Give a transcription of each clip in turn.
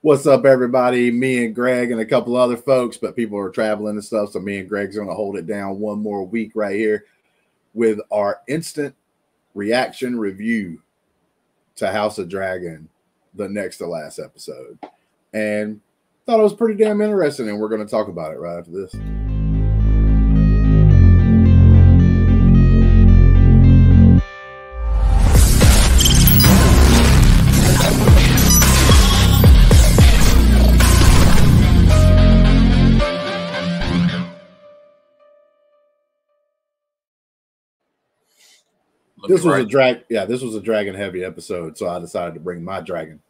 What's up, everybody? Me and Greg and a couple other folks, but people are traveling and stuff, so me and Greg's going to hold it down one more week right here with our instant reaction review to House of Dragon, the next to last episode. And thought it was pretty damn interesting, and we're going to talk about it right after this. This was a dragon heavy episode, so I decided to bring my dragon.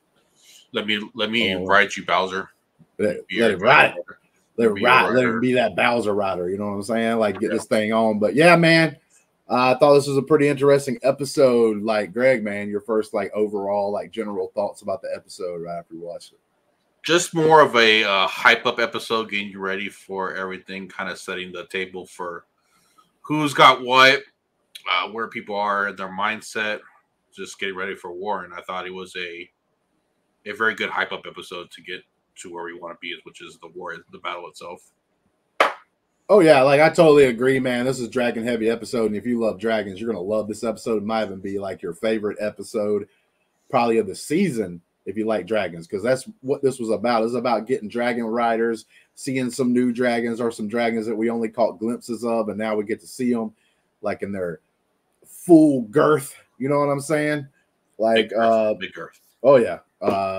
Let me ride you, Bowser. Let it ride. Let it be that Bowser rider. You know what I'm saying? Like, get this thing on. But yeah, man, I thought this was a pretty interesting episode. Like, Greg, man, your first overall general thoughts about the episode right after you watched it. Just more of a hype up episode, getting you ready for everything, kind of setting the table for who's got what. Where people are in their mindset, just getting ready for war. And I thought it was a very good hype up episode to get to where we want to be, which is the war, the battle itself. Oh yeah, I totally agree, man. This is dragon heavy episode, and if you love dragons, you're gonna love this episode. It might even be your favorite episode, probably of the season, if you like dragons, because that's what this was about. It's about getting dragon riders, seeing some new dragons or some dragons that we only caught glimpses of, and now we get to see them in their full girth, you know what I'm saying? Big girth. Oh yeah.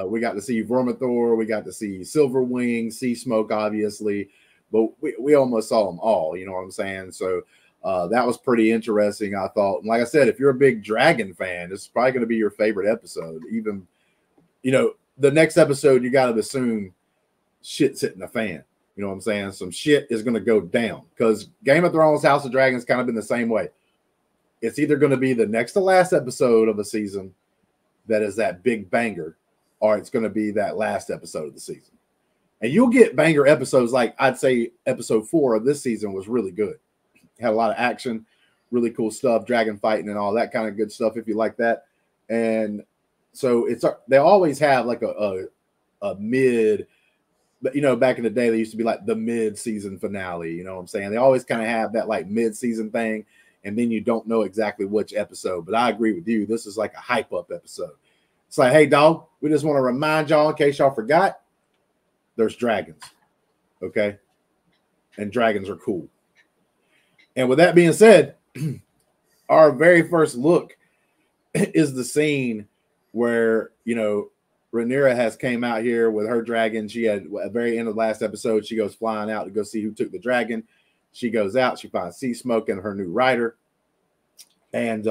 We got to see Vormithor, we got to see Silverwing, Sea Smoke, obviously, but we almost saw them all, you know what I'm saying? So that was pretty interesting, I thought. And like I said, if you're a big dragon fan, this is probably going to be your favorite episode. Even, the next episode, you got to assume shit's hitting the fan. You know what I'm saying? Some shit is going to go down, because Game of Thrones, House of Dragons kind of been the same way. It's either going to be the next to last episode of a season that is that big banger, or it's going to be that last episode of the season. And you'll get banger episodes. I'd say episode 4 of this season was really good. Had a lot of action, really cool stuff, dragon fighting and all that kind of good stuff, if you like that. And so they always have a mid, but back in the day, they used to be the mid-season finale. You know what I'm saying? They always kind of have that mid-season thing. And then you don't know exactly which episode. But I agree with you. This is a hype-up episode. It's hey, dog, we just want to remind y'all, in case y'all forgot, there's dragons, okay? And dragons are cool. And with that being said, our very first look is the scene where, Rhaenyra has came out here with her dragon. She had, at the very end of the last episode, she goes flying out to go see who took the dragon. She goes out, she finds Sea Smoke and her new rider. And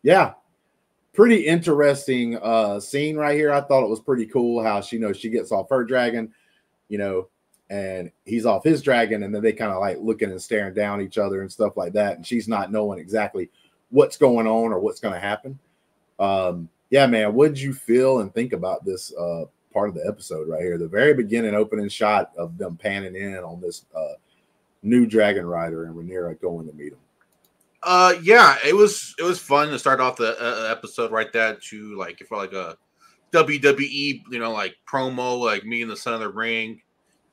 yeah, pretty interesting scene right here. I thought it was pretty cool how she gets off her dragon, and he's off his dragon, and then they kind of looking and staring down each other and stuff like that. And she's not knowing exactly what's going on or what's going to happen. Yeah, man, what did you feel and think about this part of the episode right here? The very beginning opening shot of them panning in on this new dragon rider and Rhaenyra going to meet him. Yeah, it was fun to start off the episode right there to it felt like a WWE, promo, me and the Son of the Ring.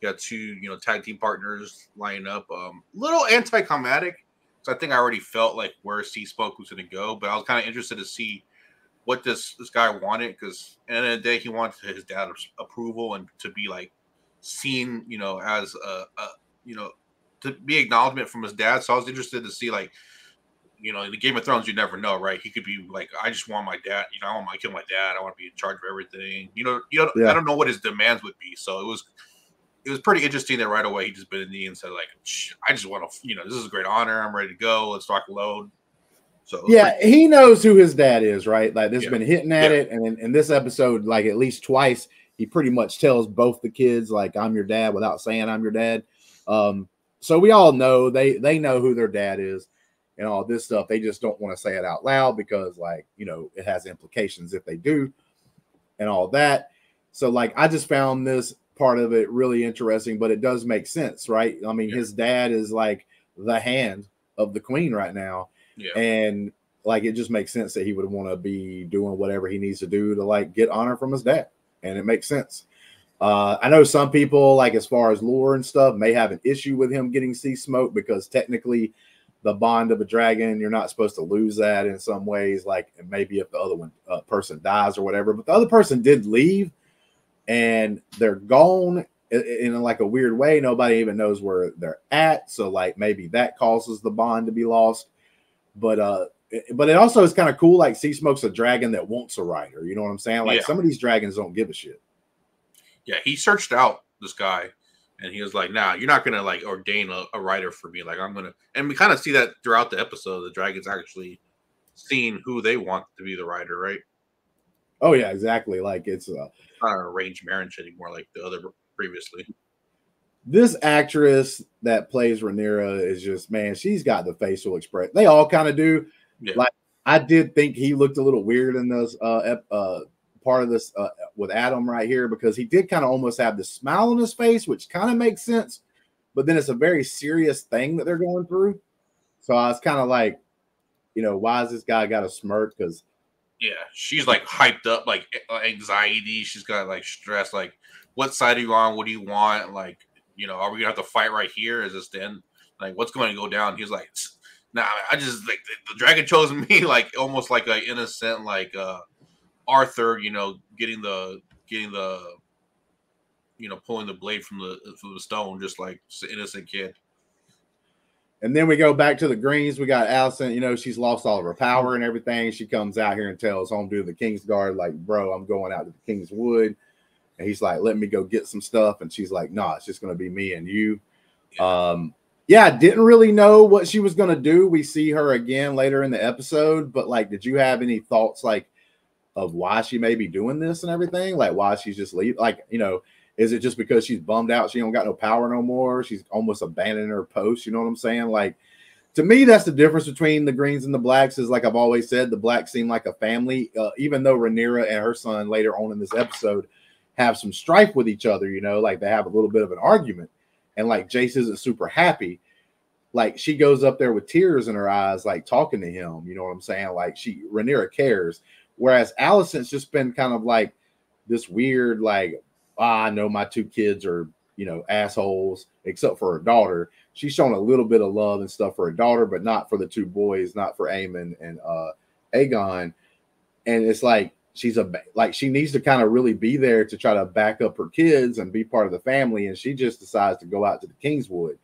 You got two, tag team partners lining up. Little anticlimactic, so I think I already felt where Sea Smoke was going to go, but I was kind of interested to see what this guy wanted, because at the end of the day, he wanted his dad's approval and to be seen, as to be acknowledgement from his dad. So I was interested to see, in the Game of Thrones, you never know, right? He could be I just want my dad, I want to kill my dad. I want to be in charge of everything. I don't know what his demands would be. So it was pretty interesting that right away he just bit in the knee and said, I just want to, this is a great honor. I'm ready to go. Let's talk load. So yeah, he knows who his dad is, right? This has been hitting at it. And in this episode, at least twice, he pretty much tells both the kids, I'm your dad, without saying I'm your dad. So we all know they know who their dad is and all this stuff. They just don't want to say it out loud because it has implications if they do and all that. So I just found this part of it really interesting, but it does make sense, right? I mean, his dad is the hand of the queen right now. Yeah. And it just makes sense that he would want to be doing whatever he needs to do to get honor from his dad. And it makes sense. I know some people, like as far as lore and stuff, may have an issue with him getting sea smoke because technically the bond of a dragon, you're not supposed to lose that in some ways, like maybe if the other one person dies or whatever. But the other person did leave and they're gone in like a weird way. Nobody even knows where they're at. So like maybe that causes the bond to be lost. But it also is kind of cool. Like Sea Smoke's a dragon that wants a rider. You know what I'm saying? Like some of these dragons don't give a shit. Yeah, he searched out this guy and he was like, nah, you're not gonna like ordain a rider for me. Like I'm gonna, and we kind of see that throughout the episode. The dragons actually seeing who they want to be the rider, right? Oh yeah, exactly. Like it's not an arranged marriage anymore like the other previously. This actress that plays Rhaenyra is just, man, she's got the facial expression. They all kind of do. Yeah. Like I did think he looked a little weird in this part of this with Adam right here, because he did kind of almost have the smile on his face, which kind of makes sense. But then it's a very serious thing that they're going through. So I was kind of like, you know, why has this guy got a smirk? Because yeah, she's like hyped up, like anxiety. She's got like stress. Like, what side are you on? What do you want? Like, you know, are we gonna have to fight right here? Is this then? Like, what's going to go down? He's like, nah, I just like the dragon chose me, like almost like an innocent, like Arthur, you know, getting the you know, pulling the blade from the stone, just like an innocent kid. And then we go back to the Greens. We got Allison, you know, she's lost all of her power and everything. She comes out here and tells Home Dude the King's Guard, like, bro, I'm going out to the King's Wood. And he's like, let me go get some stuff. And she's like, nah, it's just going to be me and you. Yeah, I didn't really know what she was going to do. We see her again later in the episode. But, like, did you have any thoughts, like, of why she may be doing this and everything? Like, why she's just leaving? Like, you know, is it just because she's bummed out? She don't got no power no more. She's almost abandoning her post. You know what I'm saying? Like, to me, that's the difference between the Greens and the Blacks. Is like I've always said, the Blacks seem like a family. Even though Rhaenyra and her son later on in this episode have some strife with each other, you know, like they have a little bit of an argument, and like Jace isn't super happy. Like she goes up there with tears in her eyes, like talking to him. You know what I'm saying? Like Rhaenyra cares, whereas Allison's just been kind of like this weird, like, I know my two kids are, you know, assholes, except for her daughter. She's shown a little bit of love and stuff for her daughter, but not for the two boys, not for Aemon and Aegon. And it's like she needs to kind of really be there to try to back up her kids and be part of the family. And she just decides to go out to the Kingswood.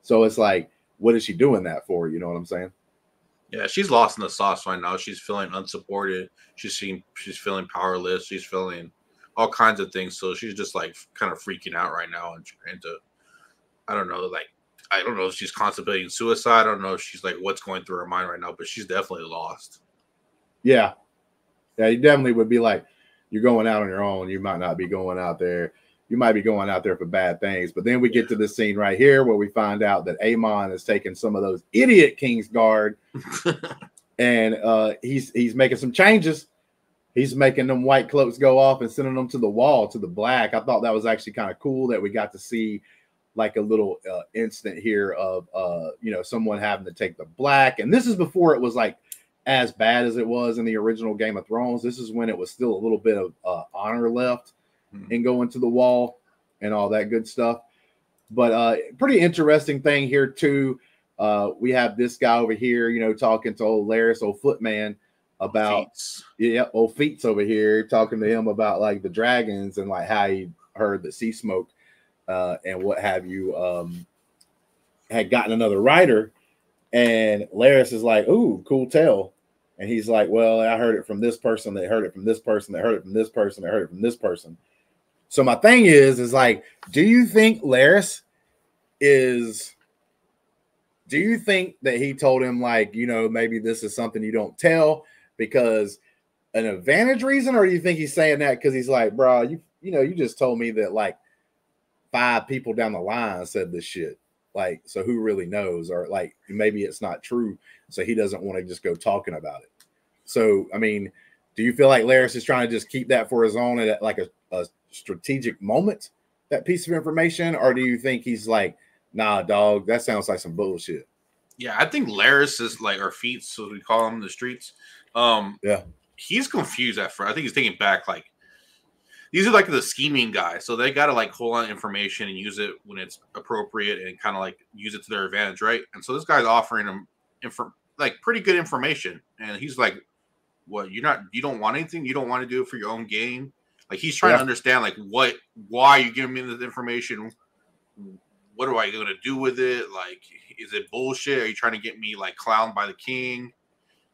So it's like, what is she doing that for? You know what I'm saying? Yeah, she's lost in the sauce right now. She's feeling unsupported. She's feeling powerless. She's feeling all kinds of things. So she's just like kind of freaking out right now and trying to, I don't know if she's contemplating suicide. I don't know if she's like what's going through her mind right now, but she's definitely lost. Yeah. Yeah, you definitely would be like, you're going out on your own. You might not be going out there. You might be going out there for bad things. But then we get to this scene right here where we find out that Aemon has taken some of those idiot King's Guard and he's making some changes. He's making them white cloaks go off and sending them to the wall, to the black. I thought that was actually kind of cool that we got to see like a little instant here of, you know, someone having to take the black. And this is before it was like as bad as it was in the original Game of Thrones. This is when it was still a little bit of honor left and going to the wall and all that good stuff. But pretty interesting thing here too. We have this guy over here, you know, talking to old Laris, old Footman, about old Feats over here, talking to him about like the dragons and like how he heard that Sea Smoke and what have you had gotten another rider. And Laris is like, ooh, cool tale. And he's like, well, I heard it from this person, they heard it from this person, they heard it from this person, they heard it from this person. So my thing is like, do you think Laris do you think that he told him like, you know, maybe this is something you don't tell because an advantage reason, or do you think he's saying that because he's like, bro, you know, you just told me that like 5 people down the line said this shit. Like, so who really knows? Or like, maybe it's not true. So he doesn't want to just go talking about it. So, I mean, do you feel like Laris is trying to just keep that for his own at like a strategic moment, that piece of information? Or do you think he's like, nah, dog, that sounds like some bullshit? Yeah, I think Laris is like, or Feats, so we call him in the streets. Yeah. He's confused at first. I think he's thinking back, like, these are like the scheming guys, so they got to like hold on information and use it when it's appropriate and kind of like use it to their advantage, right? And so this guy's offering them like pretty good information, and he's like, "What? You don't want anything? You don't want to do it for your own gain?" Like he's trying to understand like why are you giving me this information? What am I going to do with it? Like, is it bullshit? Are you trying to get me like clowned by the king?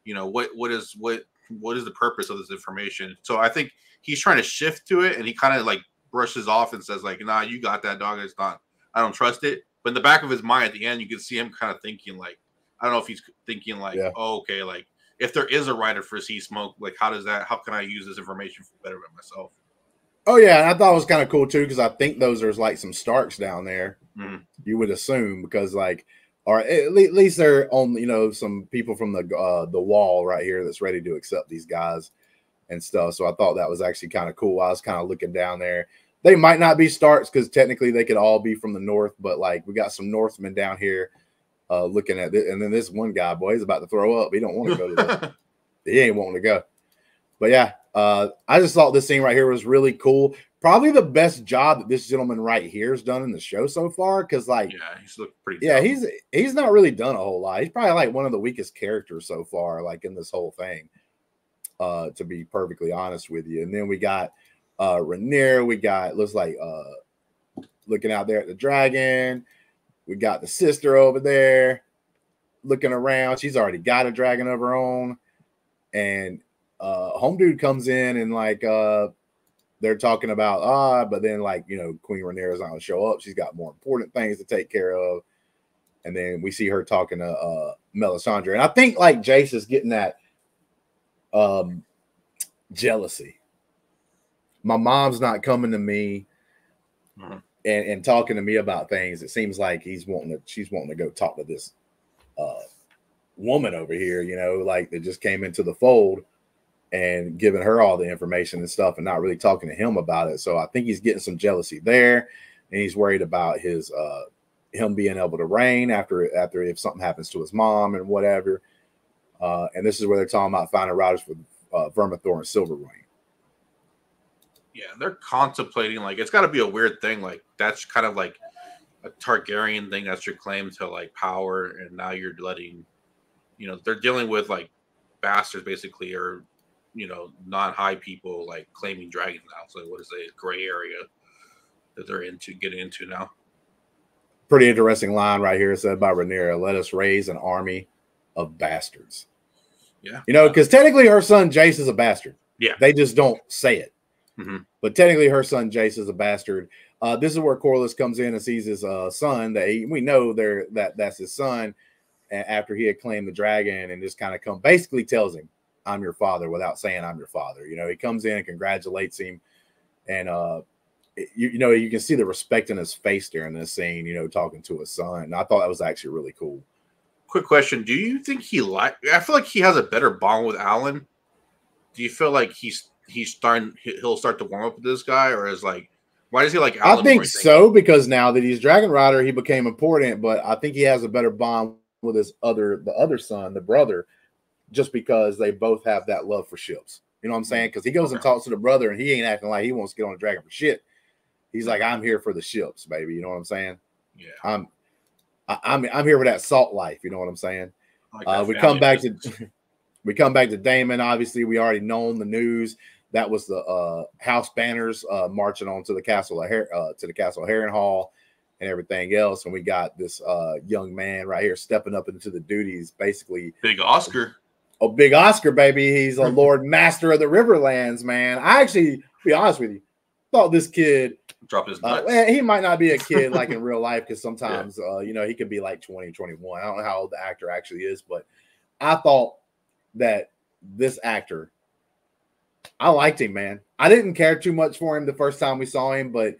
You know, what is the purpose of this information? So I think he's trying to shift to it, and he kind of like brushes off and says like, "Nah, you got that, dog. It's not. I don't trust it." But in the back of his mind, at the end, you can see him kind of thinking like, I don't know if he's thinking like, "Oh, okay, like if there is a writer for Sea Smoke, like how can I use this information for betterment myself?" Oh yeah, and I thought it was kind of cool too because I think those are like some Starks down there. You would assume because like, or at least they're on some people from the wall right here that's ready to accept these guys and stuff. So I thought that was actually kind of cool. I was kind of looking down there. They might not be Starks because technically they could all be from the north, but like we got some Northmen down here looking at it, and then this one guy, boy, he's about to throw up. He don't want to go to he ain't wanting to go. But yeah, I just thought this scene right here was really cool. Probably the best job that this gentleman right here has done in the show so far. Because like, he's looked pretty. Yeah, he's not really done a whole lot. He's probably like one of the weakest characters so far, like in this whole thing. To be perfectly honest with you, and then we got Rhaenyra. We got looks like looking out there at the dragon. We got the sister over there looking around. She's already got a dragon of her own, and home dude comes in and like they're talking about but then like Queen Rhaenyra's not gonna show up. She's got more important things to take care of, and then we see her talking to Melisandre, and I think like Jace is getting that jealousy. My mom's not coming to me and talking to me about things. It seems like she's wanting to go talk to this woman over here, like that just came into the fold and giving her all the information and stuff and not really talking to him about it. So I think he's getting some jealousy there, and he's worried about his him being able to reign after if something happens to his mom and whatever. And this is where they're talking about finding routers for Vermithor and Silverwing. Yeah, they're contemplating like it's got to be a weird thing. Like that's kind of like a Targaryen thing. That's your claim to like power, and now you're letting, they're dealing with like bastards basically, or non-high people like claiming dragons now. So what is a gray area that they're getting into now? Pretty interesting line right here said by Rhaenyra. Let us raise an army of bastards. Yeah, because technically her son Jace is a bastard. Yeah, they just don't say it. But technically her son Jace is a bastard. This is where Corlys comes in and sees his son. We know that's his son. After he had claimed the dragon, and just kind of basically tells him, "I'm your father," without saying "I'm your father." He comes in and congratulates him, and you can see the respect in his face during this scene. Talking to his son. And I thought that was actually really cool. Quick question: do you think I feel like he has a better bond with Alan. Do you feel like he'll start to warm up with this guy, or is like, why does he like Alan? I think so, because now that he's Dragon Rider, he became important. But I think he has a better bond with the other son, the brother, just because they both have that love for ships. You know what I'm saying? Because he goes and talks to the brother, and he ain't acting like he wants to get on a dragon for shit. He's like, "I'm here for the ships, baby." You know what I'm saying? Yeah. I'm here for that salt life. You know what I'm saying? We come back to Daemon. Obviously, we already known the news. That was the house banners marching on to the castle of Harrenhal and everything else. And we got this young man right here stepping up into the duties, basically. Big Oscar. Oh, Big Oscar, baby. He's a Lord Master of the Riverlands, man. I actually, to be honest with you, thought this kid drop his nuts. He might not be a kid like in real life, because sometimes he could be like 20, 21. I don't know how old the actor actually is, but I thought that this actor, I liked him, man. I didn't care too much for him the first time we saw him, but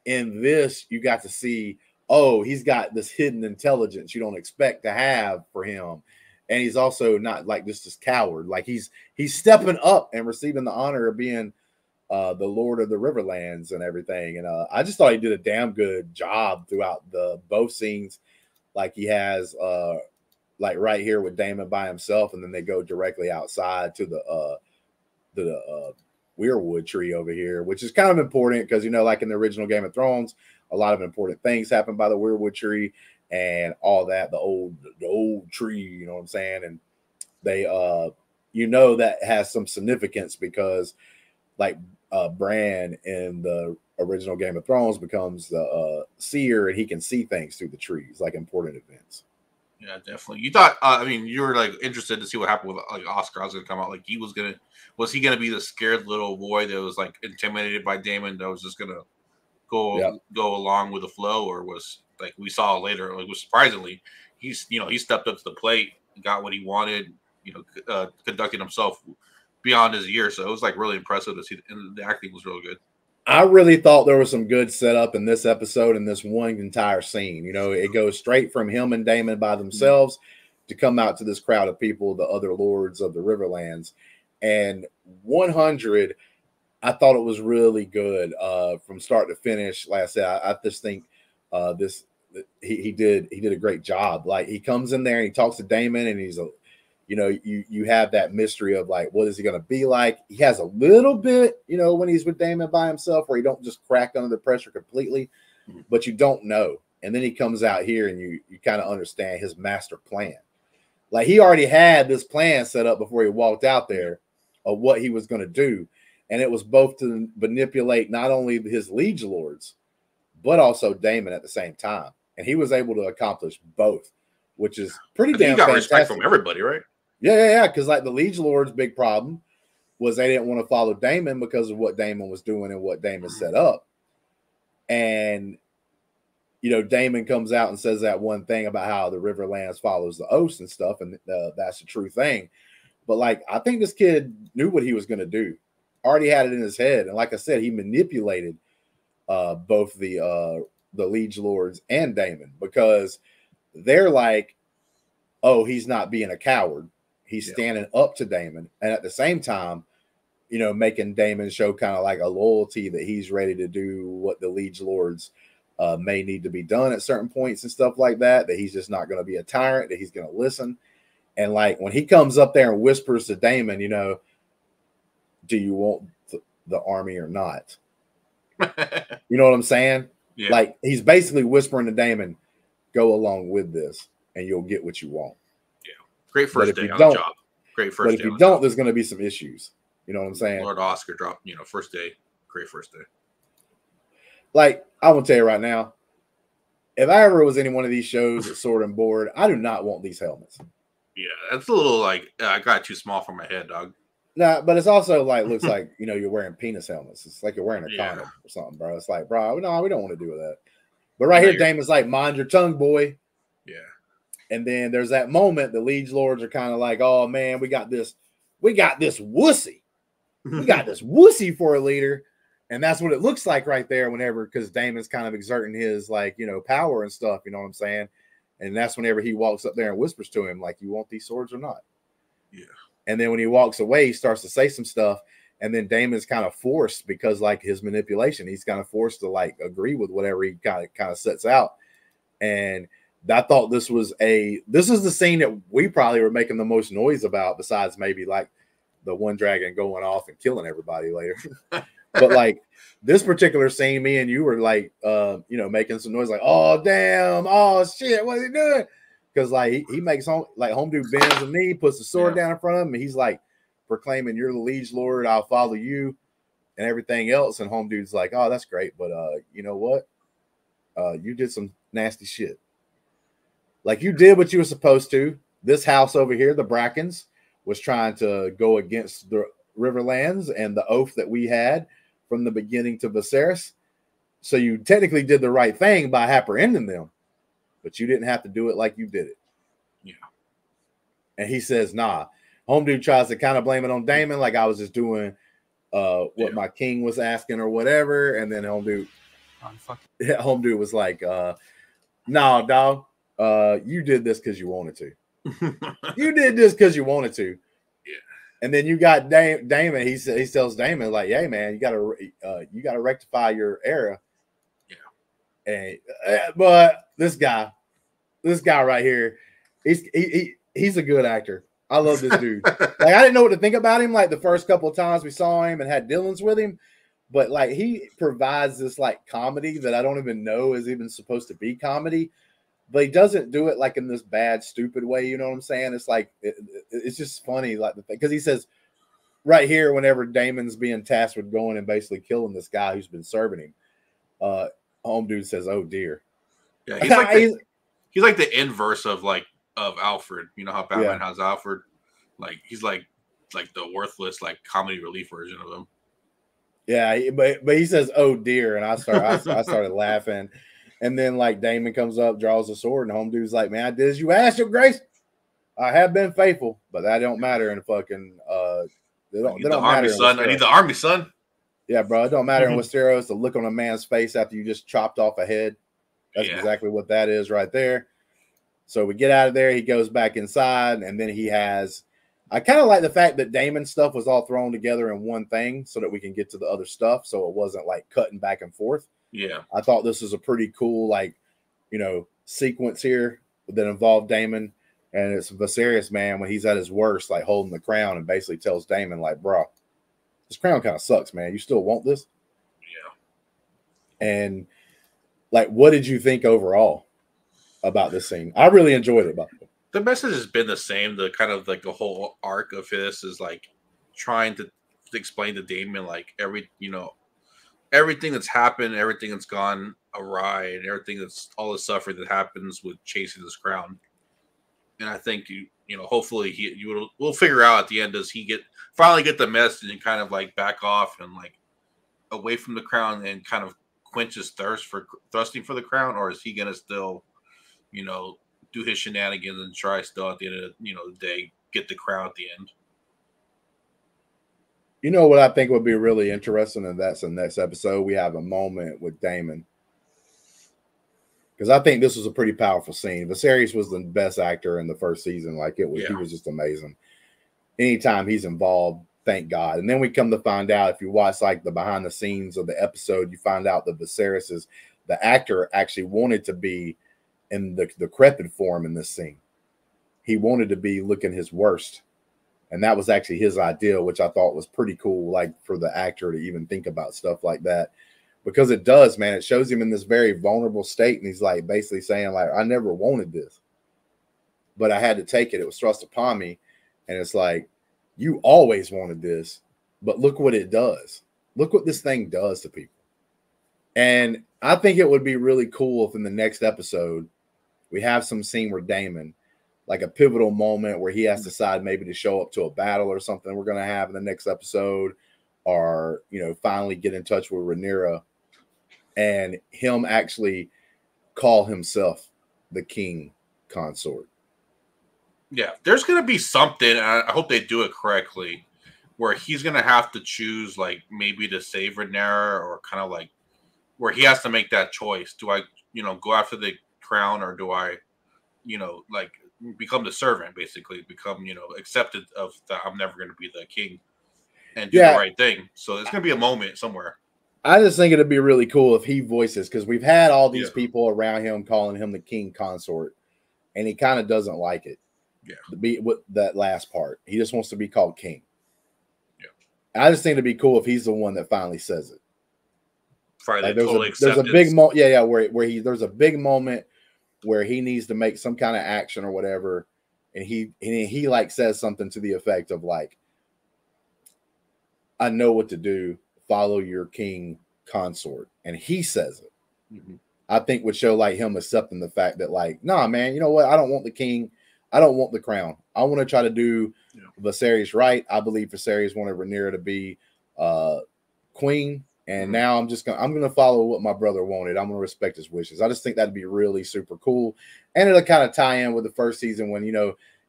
in this, you got to see, he's got this hidden intelligence you don't expect to have for him. And he's also not like just this coward. Like he's stepping up and receiving the honor of being the Lord of the Riverlands and everything. And I just thought he did a damn good job throughout both scenes. Like he has like right here with Daemon by himself, and then they go directly outside to weirwood tree over here, which is kind of important because, you know, like in the original Game of Thrones, a lot of important things happen by the weirwood tree and all that, the old tree, you know what I'm saying? And they, you know, that has some significance because like Bran in the original Game of Thrones becomes the seer, and he can see things through the trees, like important events. Yeah, definitely. You thought, I mean, you were like interested to see what happened with like Oscar. I was gonna come out like was he gonna be the scared little boy that was like intimidated by Daemon that was just gonna go along with the flow, or was like we saw later, like was surprisingly he stepped up to the plate, got what he wanted, conducting himself beyond his years. So it was like really impressive to see, and the acting was real good. I really thought there was some good setup in this episode, in this one entire scene. You know, it goes straight from him and Daemon by themselves to come out to this crowd of people, the other lords of the Riverlands. And 100, I thought it was really good from start to finish. Like I said, I just think he did a great job. Like he comes in there and he talks to Daemon, and he's you have that mystery of like, what is he going to be like? He has a little bit, when he's with Daemon by himself, where he don't just crack under the pressure completely, but you don't know. And then he comes out here and you kind of understand his master plan. Like he already had this plan set up before he walked out there of what he was going to do. And it was both to manipulate not only his liege lords, but also Daemon at the same time. And he was able to accomplish both, which is pretty damn got fantastic. Respect from everybody, right? Yeah. Because like the liege lords' big problem was they didn't want to follow Daemon because of what Daemon was doing and what Daemon set up. And Daemon comes out and says that one thing about how the Riverlands follows the oaths and stuff, and that's a true thing. But like, I think this kid knew what he was going to do, already had it in his head, and like I said, he manipulated both the liege lords and Daemon, because they're like, oh, he's not being a coward. He's standing up to Daemon. And at the same time, making Daemon show kind of like a loyalty that he's ready to do what the liege lords may need to be done at certain points and stuff like that, that he's just not going to be a tyrant, that he's going to listen. And like when he comes up there and whispers to Daemon, do you want the army or not? You know what I'm saying? Yeah. Like he's basically whispering to Daemon, go along with this and you'll get what you want. Yeah. Great first day on the job. Great first day. But if you don't, there's going to be some issues. You know what I'm saying? Lord Oscar dropped, first day. Great first day. Like, I will tell you right now, if I ever was in one of these shows at Sword and Board, I do not want these helmets. Yeah, that's a little like, I got it too small for my head, dog. Nah, but it's also like, looks like, you're wearing penis helmets. It's like you're wearing a condom or something, bro. It's like, bro, no, we don't want to do that. But right here, Damon's like, mind your tongue, boy. Yeah. And then there's that moment, the liege lords are kind of like, oh, man, we got this wussy. We got this wussy for a leader. And that's what it looks like right there whenever, because Damon's kind of exerting his, like, power and stuff, you know what I'm saying? And that's whenever he walks up there and whispers to him, like, you want these swords or not? Yeah. And then when he walks away, he starts to say some stuff. And then Damon's kind of forced, because, like, his manipulation, he's kind of forced to, like, agree with whatever he kind of sets out. And I thought this is the scene that we probably were making the most noise about, besides maybe, like, the one dragon going off and killing everybody later. But like this particular scene, me and you were like, making some noise, like, oh damn, oh shit, what's he doing? Because like he makes home dude bends the knee, puts the sword down in front of him, and he's like proclaiming, "You're the liege lord, I'll follow you," and everything else. And home dude's like, "Oh, that's great, but you know what? You did some nasty shit. Like you did what you were supposed to. This house over here, the Brackens, was trying to go against the Riverlands and the oath that we had from the beginning to Viserys. So you technically did the right thing by apprehending them, but you didn't have to do it like you did it." Yeah. And he says, nah. Home dude tries to kind of blame it on Daemon, like I was just doing what my king was asking or whatever. And then home dude was like, nah, dog, you did this because you wanted to. You did this because you wanted to. Yeah. And then you got Daemon. He tells Daemon, like, "Hey, man, you gotta rectify your error." Yeah. And but this guy right here, he's a good actor. I love this dude. Like, I didn't know what to think about him. Like the first couple of times we saw him and had Dylan's with him, but like he provides this like comedy that I don't even know is even supposed to be comedy. But he doesn't do it like in this bad, stupid way. You know what I'm saying? It's like it's just funny, like because he says right here, whenever Damon's being tasked with going and basically killing this guy who's been serving him, home dude says, "Oh dear." Yeah, he's like the inverse of Alfred. You know how Batman has Alfred? Like he's like the worthless like comedy relief version of him. Yeah, but he says, "Oh dear," and I started laughing. And then like Damon comes up, draws a sword, and home dude's like, "Man, I did as you asked, Your Grace. I have been faithful, but that don't matter in fucking they don't matter in Westeros. I need the army, son. Yeah, bro, it don't matter in Westeros. The look on a man's face after you just chopped off a head. That's exactly what that is right there. So we get out of there. He goes back inside, and then he has. I kind of like the fact that Damon's stuff was all thrown together in one thing, so that we can get to the other stuff. So it wasn't like cutting back and forth. Yeah, I thought this was a pretty cool, like, sequence here that involved Damon, and it's Viserys, man, when he's at his worst, like holding the crown, and basically tells Damon, like, bro, this crown kind of sucks, man. You still want this? Yeah. And like, what did you think overall about this scene? I really enjoyed it. The message has been the same. The kind of like the whole arc of this is like trying to explain to Damon like everything that's happened, everything that's gone awry, and everything that's all the suffering that happens with chasing this crown. And I think hopefully we'll figure out at the end, does he finally get the message and kind of like back off and like away from the crown and kind of quench his thirst for thrusting for the crown, or is he gonna still, do his shenanigans and try still at the end of the day get the crown at the end? You know what I think would be really interesting, and that's the next episode. We have a moment with Damon, because I think this was a pretty powerful scene. Viserys was the best actor in the first season. Like he was just amazing. Anytime he's involved, thank God. And then we come to find out, if you watch like the behind the scenes of the episode, you find out that Viserys the actor actually wanted to be in the decrepit form in this scene. He wanted to be looking his worst. And that was actually his idea, which I thought was pretty cool, like for the actor to even think about stuff like that. Because it does, man. It shows him in this very vulnerable state. And he's like basically saying, like, I never wanted this, but I had to take it. It was thrust upon me. And it's like, you always wanted this, but look what it does. Look what this thing does to people. And I think it would be really cool if in the next episode, we have some scene where Damon, like a pivotal moment where he has to decide maybe to show up to a battle or something we're going to have in the next episode, or, finally get in touch with Rhaenyra and him actually call himself the king consort. Yeah, there's going to be something, I hope they do it correctly, where he's going to have to choose, like, maybe to save Rhaenyra, or kind of like where he has to make that choice. Do I, go after the crown, or do I, like become the servant, basically become, accepted of that I'm never going to be the king and do the right thing. So it's going to be a moment somewhere. I just think it'd be really cool if he voices, because we've had all these people around him calling him the king consort, and he kind of doesn't like it. Yeah. Be with that last part. He just wants to be called king. Yeah. I just think it'd be cool if he's the one that finally says it. Like there's a big moment. Yeah. Where there's a big moment where he needs to make some kind of action or whatever. And he like says something to the effect of like, I know what to do. Follow your king consort. And he says it. Mm-hmm. I think would show like him accepting the fact that like, nah, man, you know what? I don't want the king. I don't want the crown. I want to try to do Viserys right. I believe Viserys wanted Rhaenyra to be queen. And now I'm going to follow what my brother wanted. I'm going to respect his wishes. I just think that'd be really super cool. And it'll kind of tie in with the first season when,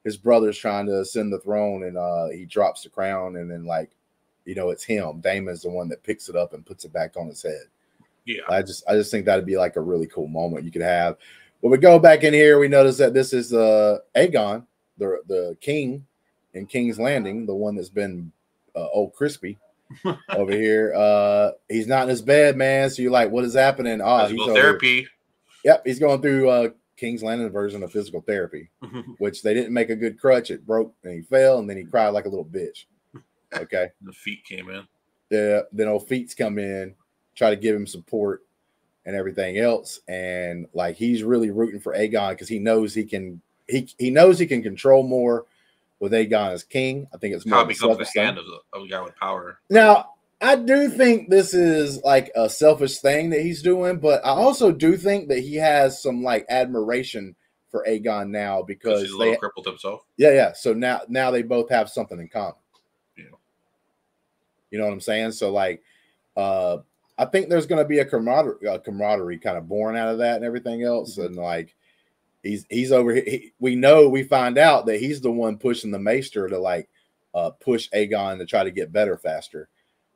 his brother's trying to ascend the throne and he drops the crown. And then like, it's him. Damon's the one that picks it up and puts it back on his head. Yeah. I just think that'd be like a really cool moment you could have. When we go back in here, we notice that this is Aegon, the king in King's Landing, the one that's been old crispy over here. He's not in his bed, man. So you're like, what is happening? Oh, he's therapy. Yep, he's going through King's Landing version of physical therapy, which they didn't make a good crutch. It broke and he fell, and then he cried like a little bitch. Okay. The feet came in. Then old feets come in, try to give him support and everything else. And like, he's really rooting for Aegon because he knows he can control more with Aegon as king. I think it's more how it becomes the hand of a guy with power. Now, I do think this is like a selfish thing that he's doing, but I also do think that he has some like admiration for Aegon now because he's a little crippled himself. Yeah. So now they both have something in common. Yeah. You know what I'm saying? So like, I think there's going to be a camaraderie kind of born out of that and everything else. And like, he's over here. We find out that he's the one pushing the Maester to like push Aegon to try to get better faster.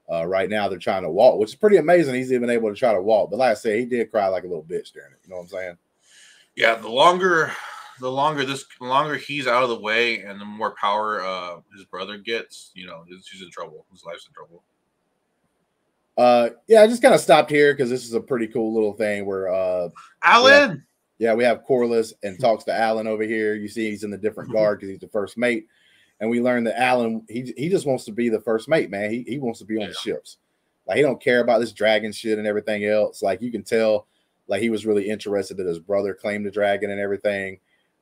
Right now they're trying to walk, which is pretty amazing. He's even able to try to walk. But like I said, he did cry like a little bitch during it. You know what I'm saying? Yeah. The longer he's out of the way and the more power his brother gets, you know, he's in trouble. His life's in trouble. Yeah, I just kind of stopped here because this is a pretty cool little thing where Alan. We have Corlys and talks to Alan over here. You see he's in the different guard because he's the first mate. And we learned that Alan, he just wants to be the first mate, man. He wants to be on the ships. Like, he don't care about this dragon shit and everything else. Like, you can tell, like, he was really interested that his brother claimed the dragon and everything.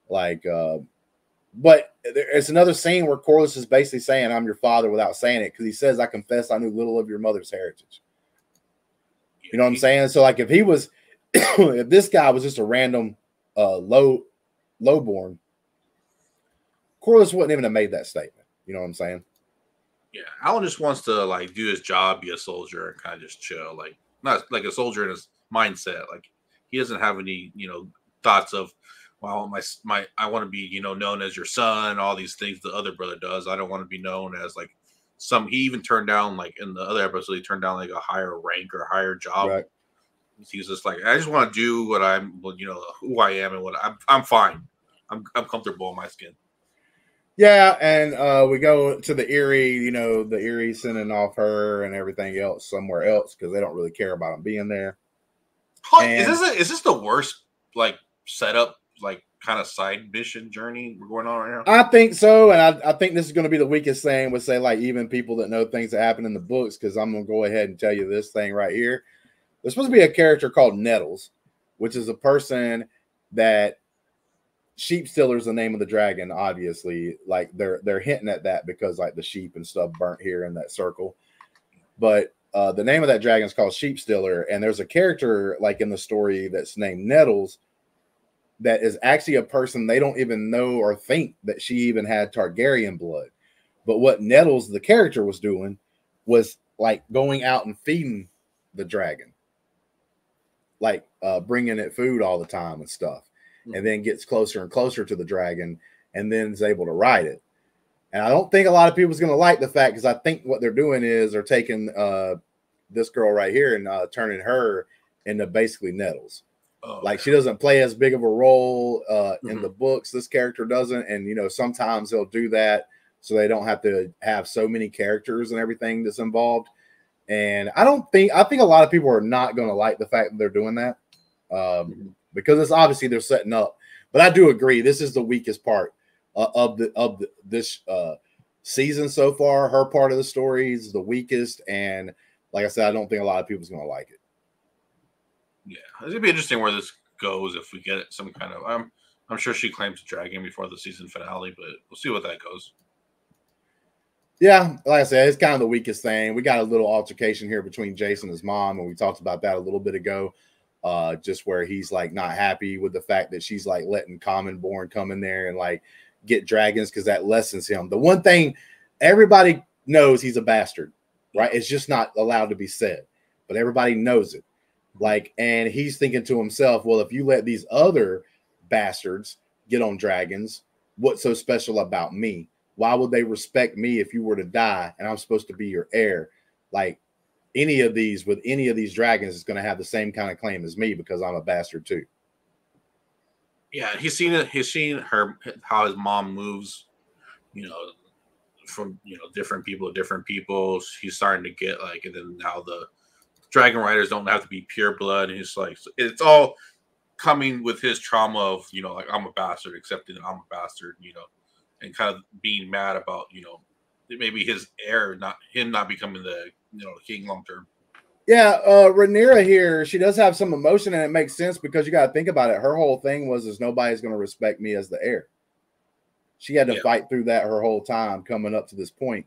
Like, but it's another scene where Corlys is basically saying, I'm your father without saying it, because he says, I confess I knew little of your mother's heritage. You know what I'm saying? So, like, if he was, if this guy was just a random lowborn, Corlys wouldn't even have made that statement. You know what I'm saying? Yeah, Alan just wants to like do his job, be a soldier, and kind of just chill. Like, not like a soldier in his mindset. Like, he doesn't have any, you know, thoughts of, well, I want to be, you know, known as your son. All these things the other brother does. I don't want to be known as like some. He even turned down, like in the other episode, he turned down like a higher rank or a higher job. Right. He's just like, I just want to do what I'm, you know, who I am and what I'm fine. I'm comfortable in my skin. Yeah, and we go to the Eyrie, you know, the Eyrie sending off her and everything else somewhere else because they don't really care about him being there. Is this the worst like setup, like kind of side mission journey we're going on right now? I think so, and I think this is going to be the weakest thing with, say, like even people that know things that happen in the books, because I'm going to go ahead and tell you this thing right here. There's supposed to be a character called Nettles, which is a person that Sheep Stealer is the name of the dragon, obviously. Like they're hinting at that because like the sheep and stuff burnt here in that circle. But the name of that dragon is called Sheep Stealer, and there's a character like in the story that's named Nettles that is actually a person they don't even know or think that she even had Targaryen blood. But what Nettles, the character, was doing was like going out and feeding the dragon, like bringing it food all the time and stuff. And then gets closer and closer to the dragon and then is able to ride it. And I don't think a lot of people is going to like the fact, because I think what they're doing is they're taking this girl right here and turning her into basically Nettles. Oh, like, she doesn't play as big of a role in the books. This character doesn't. And, you know, sometimes they'll do that so they don't have to have so many characters and everything that's involved. And I think a lot of people are not going to like the fact that they're doing that. Because it's obviously they're setting up, but I do agree this is the weakest part of this season so far. Her part of the story is the weakest, and like I said, I don't think a lot of people's going to like it. Yeah, it's gonna be interesting where this goes if we get some kind of. I'm sure she claims a dragon before the season finale, but we'll see what that goes. Yeah, like I said, it's kind of the weakest thing. We got a little altercation here between Jason and his mom, and we talked about that a little bit ago. Just where he's like not happy with the fact that she's like letting Commonborn come in there and like get dragons because that lessens him. The one thing everybody knows, he's a bastard, right? It's just not allowed to be said, but everybody knows it. Like, and he's thinking to himself, well, if you let these other bastards get on dragons, what's so special about me? Why would they respect me if you were to die and I'm supposed to be your heir? Like, any of these dragons is going to have the same kind of claim as me because I'm a bastard too. Yeah, he's seen it. He's seen how his mom moves, you know, from, you know, different people to different people. He's starting to get like, and then now the dragon riders don't have to be pure blood. And he's like, it's all coming with his trauma of, you know, like, I'm a bastard, accepting that I'm a bastard, you know, and kind of being mad about, you know, maybe his heir, not becoming the, you know, king long term. Yeah, Rhaenyra here, she does have some emotion, and it makes sense because you got to think about it. Her whole thing is nobody's going to respect me as the heir. She had to fight through that her whole time coming up to this point.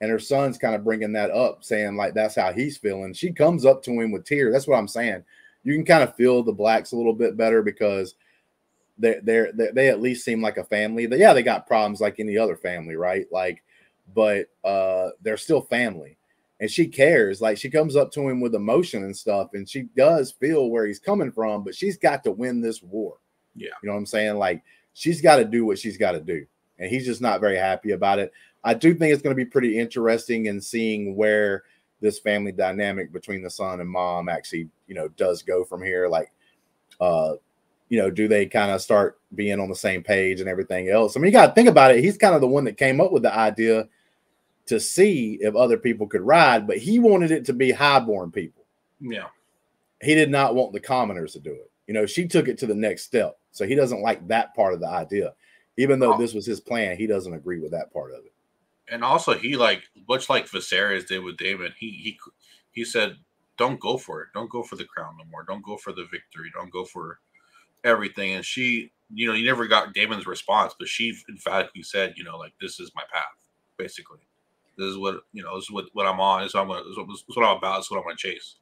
And her son's kind of bringing that up, saying like that's how he's feeling. She comes up to him with tears. That's what I'm saying. You can kind of feel the blacks a little bit better because they at least seem like a family. Yeah, they got problems like any other family, right? Like, but they're still family. And she cares. Like, she comes up to him with emotion and stuff, and she does feel where he's coming from, but she's got to win this war. Yeah. You know what I'm saying? Like, she's got to do what she's got to do. And he's just not very happy about it. I do think it's going to be pretty interesting in seeing where this family dynamic between the son and mom actually, you know, does go from here. Like, you know, do they kind of start being on the same page and everything else? I mean, you got to think about it. He's kind of the one that came up with the idea to see if other people could ride, but he wanted it to be highborn people. Yeah. He did not want the commoners to do it. You know, she took it to the next step. So he doesn't like that part of the idea. Even though this was his plan, he doesn't agree with that part of it. And also, he, like, much like Viserys did with Daemon, he said, don't go for it. Don't go for the crown no more. Don't go for the victory. Don't go for everything. And she, you know, you never got Daemon's response, but she emphatically said, you know, like, this is my path, basically. This is what, you know, this is what I'm on. This is what I'm about. This is what I'm going to chase.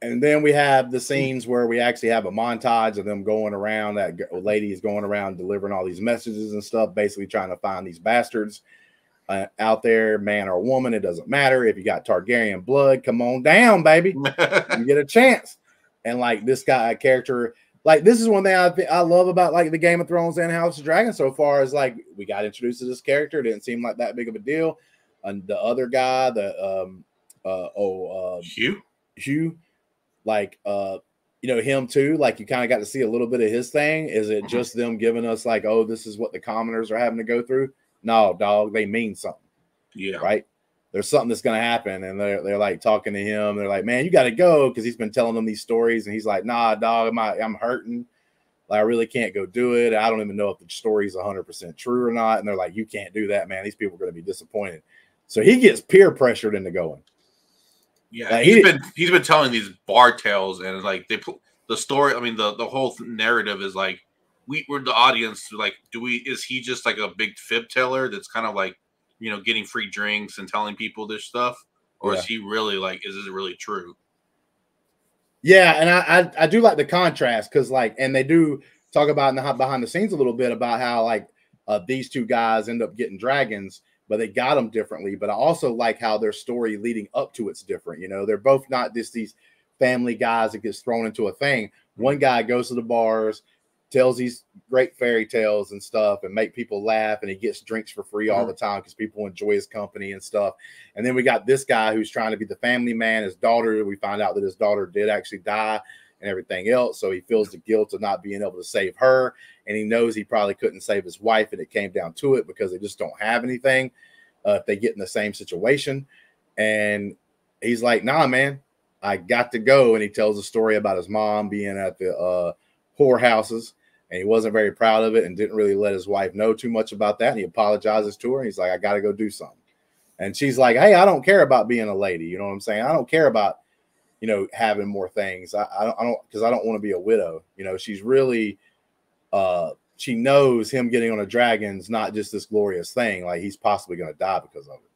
And then we have the scenes where we actually have a montage of them going around. That lady is going around delivering all these messages and stuff, basically trying to find these bastards out there, man or woman. It doesn't matter. If you got Targaryen blood, come on down, baby. You get a chance. And like this guy, character, like this is one thing I love about like the Game of Thrones and House of Dragon so far is like we got introduced to this character. It didn't seem like that big of a deal. And the other guy, Hugh, like you know, him too, like you kind of got to see a little bit of his thing. Is it just them giving us like, oh, this is what the commoners are having to go through? No, dog, they mean something. Yeah, right. There's something that's gonna happen, and they're like talking to him. They're like, man, you got to go because he's been telling them these stories, and he's like, nah, dog, I'm hurting. Like, I really can't go do it. I don't even know if the story's 100% true or not. And they're like, you can't do that, man. These people are going to be disappointed. So he gets peer pressured into going. Yeah, like, he's been telling these bar tales, and like they put the story. I mean, the whole narrative is like we're the audience. Like, is he just like a big fib teller that's kind of like, you know, getting free drinks and telling people this stuff, or is he really like, is it really true? Yeah, and I do like the contrast because like, and they do talk about in the behind the scenes a little bit about how like these two guys end up getting dragons, but they got them differently. But I also like how their story leading up to it's different. You know, they're both not just these family guys that gets thrown into a thing. One guy goes to the bars, tells these great fairy tales and stuff and make people laugh, and he gets drinks for free all the time because people enjoy his company and stuff. And then we got this guy who's trying to be the family man. His daughter, we find out that his daughter did actually die and everything else. So he feels the guilt of not being able to save her. And he knows he probably couldn't save his wife if it came down to it because they just don't have anything if they get in the same situation. And he's like, nah, man, I got to go. And he tells a story about his mom being at the whorehouses, and he wasn't very proud of it and didn't really let his wife know too much about that. And he apologizes to her. And he's like, I got to go do something. And she's like, hey, I don't care about being a lady. You know what I'm saying? I don't care about, you know, having more things. I don't, because I don't want to be a widow. You know, she's really, she knows him getting on a dragon's not just this glorious thing. Like, he's possibly going to die because of it.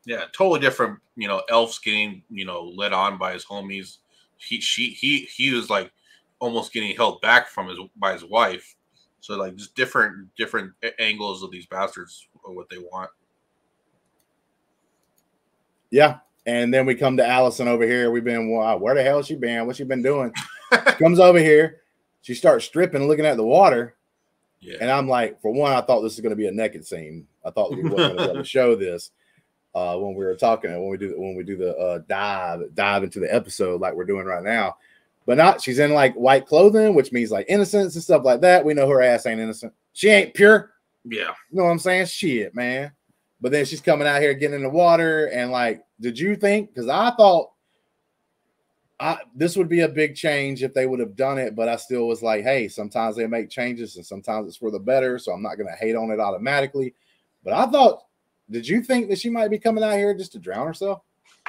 Yeah, totally different. You know, elves getting, you know, led on by his homies. He was like almost getting held back from by his wife. So like just different angles of these bastards or what they want. Yeah. And then we come to Allison over here. We've been, wow, where the hell has she been? What's she been doing? She comes over here. She starts stripping, looking at the water. Yeah. And I'm like, for one, I thought this was going to be a naked scene. I thought we weren't going to be able to show this when we were talking, when we do the dive into the episode like we're doing right now. But not, she's in like white clothing, which means like innocence and stuff like that. We know her ass ain't innocent. She ain't pure. Yeah. You know what I'm saying? Shit, man. But then she's coming out here getting in the water, and like, did you think? Because I thought this would be a big change if they would have done it, but I still was like, hey, sometimes they make changes and sometimes it's for the better, so I'm not going to hate on it automatically. But I thought, did you think that she might be coming out here just to drown herself?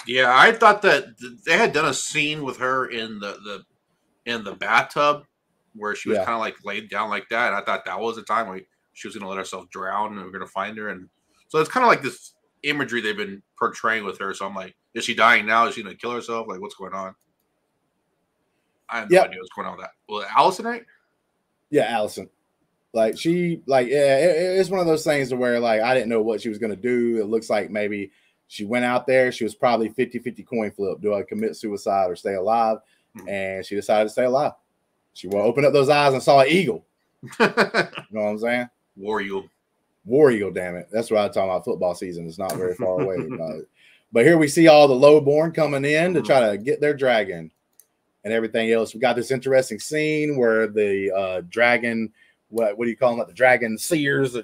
Yeah, I thought that they had done a scene with her in the bathtub where she was kind of like laid down like that, and I thought that was the time where she was going to let herself drown and we are going to find her. And so it's kind of like this imagery they've been portraying with her. So I'm like, is she dying now? Is she going to kill herself? Like, what's going on? I have no idea what's going on with that. Well, Allison, right? Yeah, Allison. Like it's one of those things to where like I didn't know what she was going to do. It looks like maybe she went out there. She was probably 50-50 coin flip. Do I commit suicide or stay alive? And she decided to stay alive. She will open up those eyes and saw an eagle. You know what I'm saying? War Eagle, damn it. That's what I'm talking about. Football season is not very far away. But here we see all the lowborn coming in to try to get their dragon and everything else. We got this interesting scene where the dragon, what do you call them? Like the dragon seers,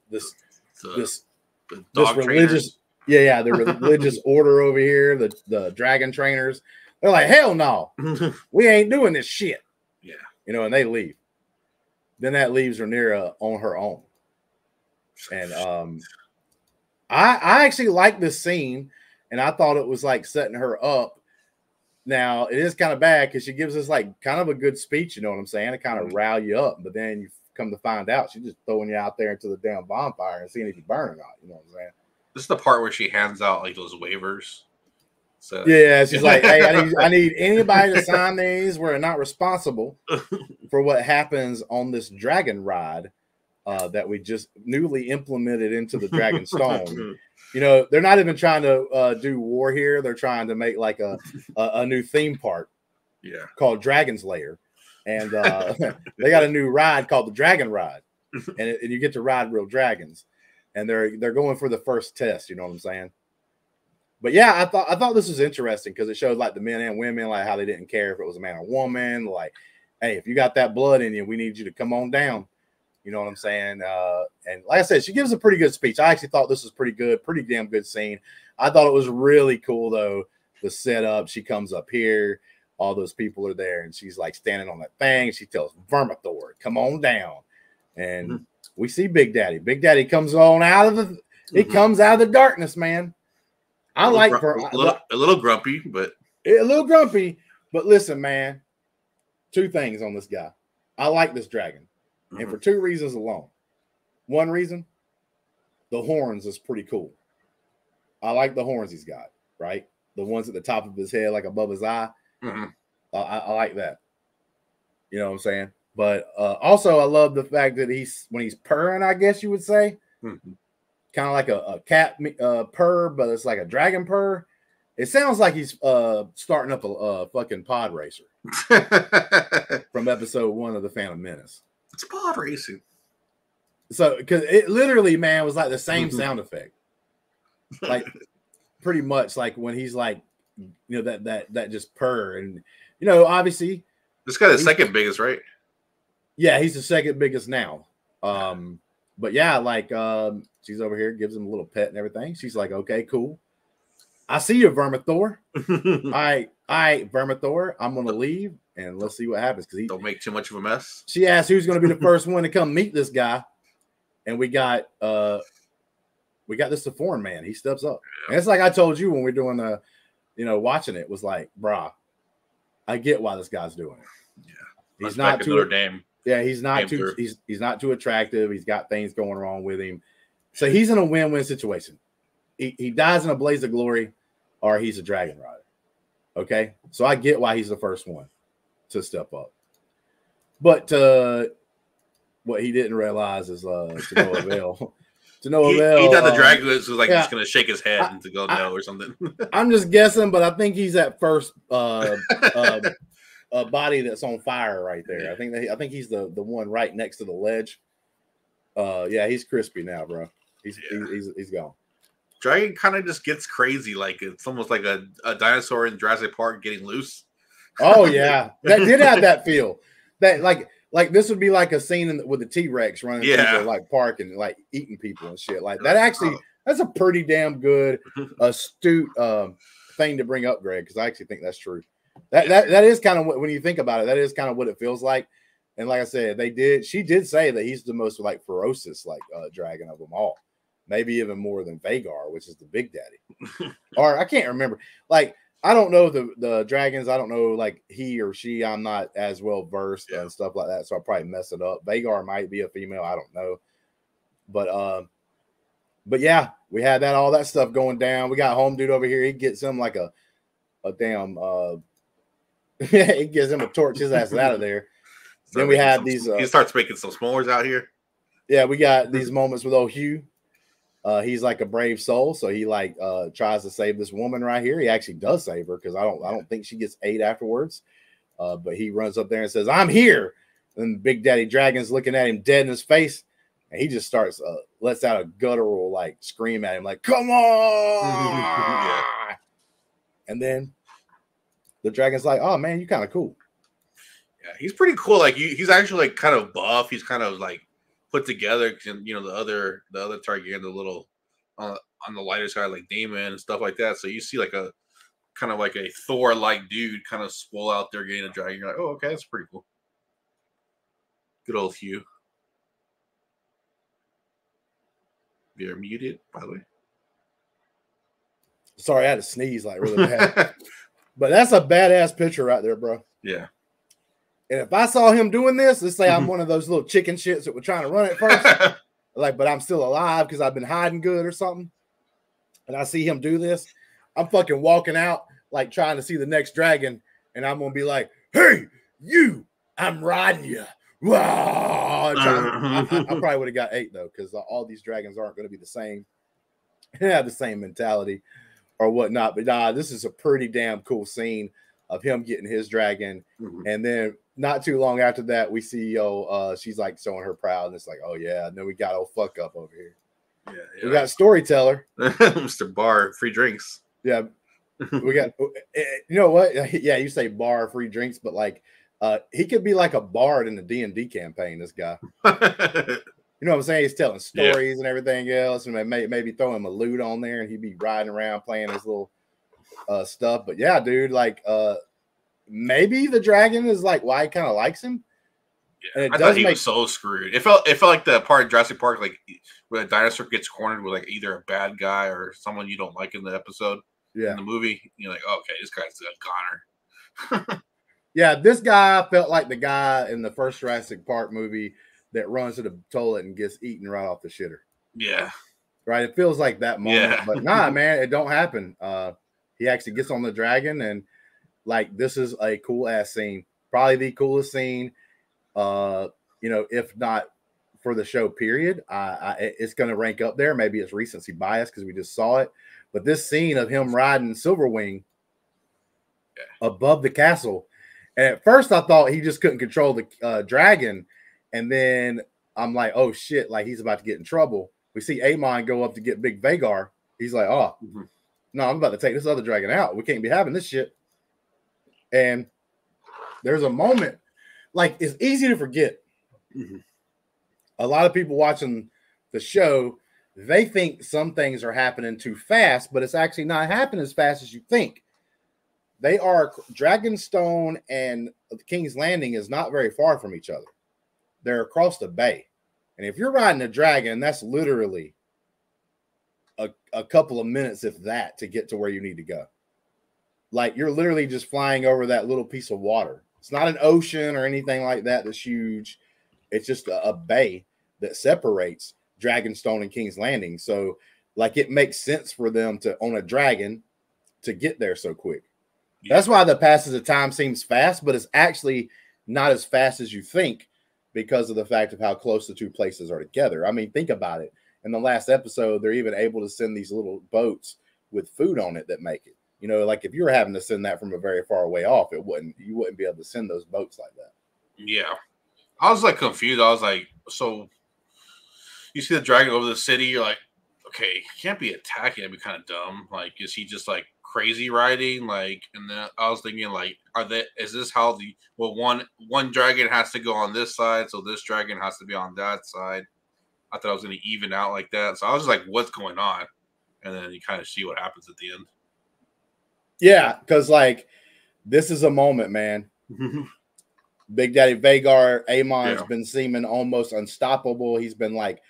this religious, the religious order over here, the dragon trainers. They're like, hell no, we ain't doing this shit. Yeah, and they leave. Then that leaves Rhaenyra on her own. And I actually like this scene, and I thought it was like setting her up. Now it is kind of bad because she gives us like kind of a good speech, you know what I'm saying, to kind of rile you up. But then you come to find out she's just throwing you out there into the damn bonfire and seeing if you burn or not. You know what I'm saying? This is the part where she hands out like those waivers. So yeah, she's like, hey, I need anybody to sign these. We're not responsible for what happens on this dragon ride that we just newly implemented into the Dragon Stone. They're not even trying to do war here. They're trying to make like a new theme park called Dragon's Lair. And they got a new ride called the Dragon Ride. And you get to ride real dragons. And they're going for the first test, you know what I'm saying? But yeah, I thought this was interesting because it showed like the men and women, like how they didn't care if it was a man or woman. Like, hey, if you got that blood in you, we need you to come on down. You know what I'm saying? And like I said, she gives a pretty good speech. I actually thought this was pretty good, pretty damn good scene. I thought it was really cool though. The setup. She comes up here, all those people are there, and she's like standing on that thing. She tells Vermithor, "Come on down," and we see Big Daddy. Big Daddy comes on out of the. It comes out of the darkness, man. I like her a little grumpy, but listen, man. Two things on this guy. I like this dragon, and for two reasons alone. One reason, the horns is pretty cool. I like the horns he's got, right? The ones at the top of his head, like above his eye. I like that. You know what I'm saying? But also, I love the fact that when he's purring, I guess you would say. Kind of like a cat purr, but it's like a dragon purr. It sounds like he's starting up a fucking pod racer from episode 1 of the Phantom Menace. It's pod racing. So, because it literally, man, was like the same sound effect, like pretty much like when he's like, that just purr, and obviously this guy is second biggest, right? Yeah, he's the second biggest now. But yeah, like she's over here, gives him a little pet and everything. She's like, okay, cool. I see you, Vermithor. All right, Vermithor. I'm gonna leave and let's see what happens. Because don't make too much of a mess. She asked who's gonna be the first one to come meet this guy, and we got this foreign man. He steps up, and it's like I told you when we were doing watching it, was like, brah, I get why this guy's doing it. Yeah, he's not too Dame. Yeah, he's not too attractive. He's got things going wrong with him. So he's in a win-win situation. He dies in a blaze of glory, or he's a dragon rider. Okay? So I get why he's the first one to step up. But what he didn't realize is to no avail. To no avail. He thought the dragon was like just going to shake his head and to go no or something. I'm just guessing, but I think he's that first a body that's on fire right there. I think he's the one right next to the ledge. Yeah, he's crispy now, bro. He's gone. Dragon kind of just gets crazy. Like it's almost like a dinosaur in Jurassic Park getting loose. Oh yeah, that did have that feel. That like this would be like a scene with the T-Rex running through the like park and like eating people and shit. Like that actually, that's a pretty damn good astute thing to bring up, Greg, because I actually think that's true. That is kind of what, when you think about it, that is kind of what it feels like. And like I said, she did say that he's the most like ferocious like dragon of them all, maybe even more than Vagar, which is the big daddy. Or I can't remember. Like I don't know the dragons. I don't know like he or she. I'm not as well versed and stuff like that, so I'll probably mess it up. Vagar might be a female. I don't know, but yeah, we had all that stuff going down. We got home dude over here. He gets him like a damn. He gives him a torch. His ass is out of there. Then we have these. He starts making some s'mores out here. Yeah, we got these moments with old Hugh. He's like a brave soul, so he like tries to save this woman right here. He actually does save her because I don't think she gets ate afterwards. But he runs up there and says, "I'm here." And Big Daddy Dragon's looking at him dead in his face, and he just starts lets out a guttural like scream at him, like "Come on!" And then the dragon's like, "Oh man, you kind of cool." Yeah, he's pretty cool. Like he's actually like kind of buff. He's kind of like put together. And you know the other Targaryen, the little on the lighter side, like Daemon and stuff like that. So you see like a kind of like a Thor-like dude kind of swole out there getting a dragon. You're like, oh, okay, that's pretty cool. Good old Hugh. You're muted, by the way. Sorry, I had to sneeze like really bad. But that's a badass picture right there, bro. Yeah. And if I saw him doing this, let's say I'm one of those little chicken shits that were trying to run it first, like, but I'm still alive because I've been hiding good or something, and I see him do this, I'm fucking walking out, like trying to see the next dragon, and I'm gonna be like, "Hey, you! I'm riding you!" Wow! I probably would have got 8 though, because all these dragons aren't going to be the same, have the same mentality or whatnot. But this is a pretty damn cool scene of him getting his dragon, and then not too long after that, we see she's like showing her proud, and it's like, oh yeah, and then we got old fuck up over here. Yeah. We got storyteller, Mr. Bar, free drinks. Yeah, we got. You know what? Yeah, you say bar, free drinks, but like, he could be like a bard in the D&D campaign. This guy, you know what I'm saying? He's telling stories and everything else, and maybe throw him a lute on there, and he'd be riding around playing his little stuff. But yeah, dude, like, maybe the dragon is like why he kind of likes him. Yeah, I thought he was so screwed. It felt like the part of Jurassic Park, like where a dinosaur gets cornered with like either a bad guy or someone you don't like in the episode. Yeah, in the movie, you're like, okay, this guy's a goner. Yeah, this guy felt like the guy in the first Jurassic Park movie that runs to the toilet and gets eaten right off the shitter. Yeah, right. It feels like that moment, but nah, man, it don't happen. He actually gets on the dragon, and like this is a cool ass scene, probably the coolest scene. You know, if not for the show, period. It's going to rank up there. Maybe it's recency bias because we just saw it, but this scene of him riding Silverwing above the castle, and at first I thought he just couldn't control the dragon, and then I'm like, oh shit, like he's about to get in trouble. We see Aemon go up to get Big Vagar. He's like, oh no, I'm about to take this other dragon out. We can't be having this shit. And there's a moment, like it's easy to forget. A lot of people watching the show, they think some things are happening too fast, but it's actually not happening as fast as you think. They are Dragonstone and King's Landing is not very far from each other. They're across the bay. And if you're riding a dragon, that's literally a couple of minutes, if that, to get to where you need to go. Like you're literally just flying over that little piece of water. It's not an ocean or anything like that that's huge. It's just a bay that separates Dragonstone and King's Landing. So like it makes sense for them to own a dragon to get there so quick. Yeah. That's why the passage of time seems fast, but it's actually not as fast as you think because of the fact of how close the two places are together. I mean, think about it. In the last episode, they're even able to send these little boats with food on it that make it. You know, like if you were having to send that from a very far away off, you wouldn't be able to send those boats like that. Yeah. I was like confused. I was like, so you see the dragon over the city, you're like, okay, he can't be attacking. It'd be kind of dumb. Like, is he just like crazy riding? Like, and then I was thinking, like, is this how one dragon has to go on this side, so this dragon has to be on that side? I thought I was going to even out like that. So I was just like, what's going on? And then you kind of see what happens at the end. Yeah, because like This is a moment, man. Big Daddy Vagar, Amon's been seeming almost unstoppable. He's been like